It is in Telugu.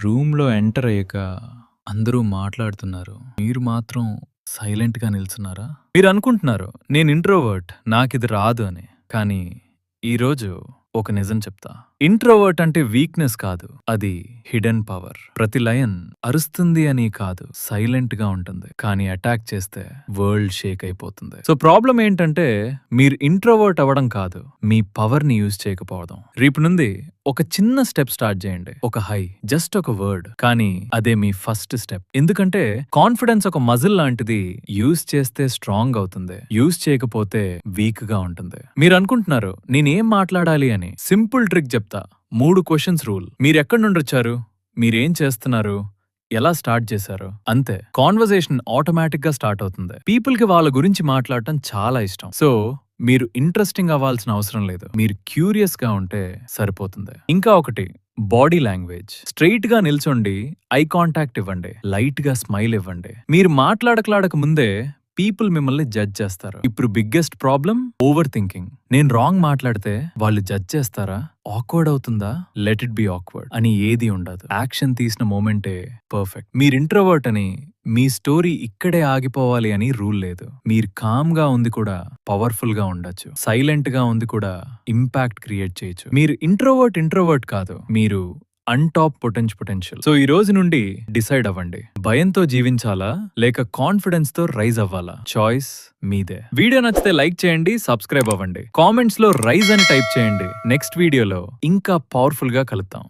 రూమ్‌లో ఎంటర్ అయ్యాక అందరూ మాట్లాడుతున్నారు. మీరు మాత్రం సైలెంట్‌గా నిల్చున్నారా? మీరనుకుంటున్నారు నేను ఇంట్రోవర్ట్ నాకిది రాదు అని. కానీ ఈరోజు ఒక నిజం చెప్తా. ఇంట్రోవర్ట్ అంటే వీక్‌నెస్ కాదు. అది హిడెన్ పవర్. ప్రతి లయన్ అరుస్తుంది అని కాదు, సైలెంట్ గా ఉంటుంది. కానీ అటాక్ చేస్తే వరల్డ్ షేక్ అయిపోతుంది. సో ప్రాబ్లం ఏంటంటే మీరు ఇంట్రోవర్ట్ అవ్వడం కాదు, మీ పవర్ ని యూజ్ చేయకపోవడం. రేపు నుండి ఒక చిన్న స్టెప్ స్టార్ట్ చేయండి. ఒక హై, జస్ట్ ఒక వర్డ్, కానీ అదే మీ ఫస్ట్ స్టెప్. ఎందుకంటే కాన్ఫిడెన్స్ ఒక మజిల్ లాంటిది. యూజ్ చేస్తే స్ట్రాంగ్ అవుతుంది, యూజ్ చేయకపోతే వీక్ గా ఉంటుంది. మీరు అనుకుంటున్నారు నేనేం మాట్లాడాలి అని. సింపుల్ ట్రిక్ చెప్తా. 3 క్వశ్చన్స్ రూల్. మీరెక్కడి నుండి వచ్చారు, మీరేం చేస్తున్నారు, ఎలా స్టార్ట్ చేశారు, అంతే. కాన్వర్సేషన్ ఆటోమేటిక్ గా స్టార్ట్ అవుతుంది. పీపుల్ కి వాళ్ళ గురించి మాట్లాడటం చాలా ఇష్టం. సో మీరు ఇంట్రెస్టింగ్ అవ్వాల్సిన అవసరం లేదు, మీరు క్యూరియస్ గా ఉంటే సరిపోతుంది. ఇంకా ఒకటి, బాడీ లాంగ్వేజ్. స్ట్రెయిట్ గా నిల్చోండి, ఐ కాంటాక్ట్ ఇవ్వండి, లైట్ గా స్మైల్ ఇవ్వండి. మీరు మాట్లాడక ముందే పీపుల్ మిమ్మల్ని జడ్జ్ చేస్తారు. ఇప్పుడు బిగ్గెస్ట్ ప్రాబ్లం ఓవర్ థింకింగ్. నేను రాంగ్ మాట్లాడితే వాళ్ళు జడ్జ్ చేస్తారా, ఆక్వర్డ్ అవుతుందా, లెట్ ఇట్ బి ఆక్వర్డ్ అని ఏది ఉండదు. యాక్షన్ తీసిన మూమెంటే పర్ఫెక్ట్. మీరు ఇంట్రోవర్ట్ అని మీ స్టోరీ ఇక్కడే ఆగిపోవాలి అని రూల్ లేదు. మీరు కామ్ గా ఉంది కూడా పవర్ఫుల్ గా ఉండొచ్చు, సైలెంట్ గా ఉంది కూడా ఇంపాక్ట్ క్రియేట్ చేయొచ్చు. మీరు ఇంట్రోవర్ట్ కాదు, మీరు అన్టాప్ పొటెన్షియల్. సో ఈ రోజు నుండి డిసైడ్ అవ్వండి, భయంతో జీవించాలా లేక కాన్ఫిడెన్స్ తో రైజ్ అవ్వాలా. చాయిస్ మీదే. వీడియో నచ్చితే లైక్ చేయండి, సబ్స్క్రైబ్ అవ్వండి, కామెంట్స్ లో రైజ్ అని టైప్ చేయండి. నెక్స్ట్ వీడియోలో ఇంకా పవర్ఫుల్ గా కలుద్దాం.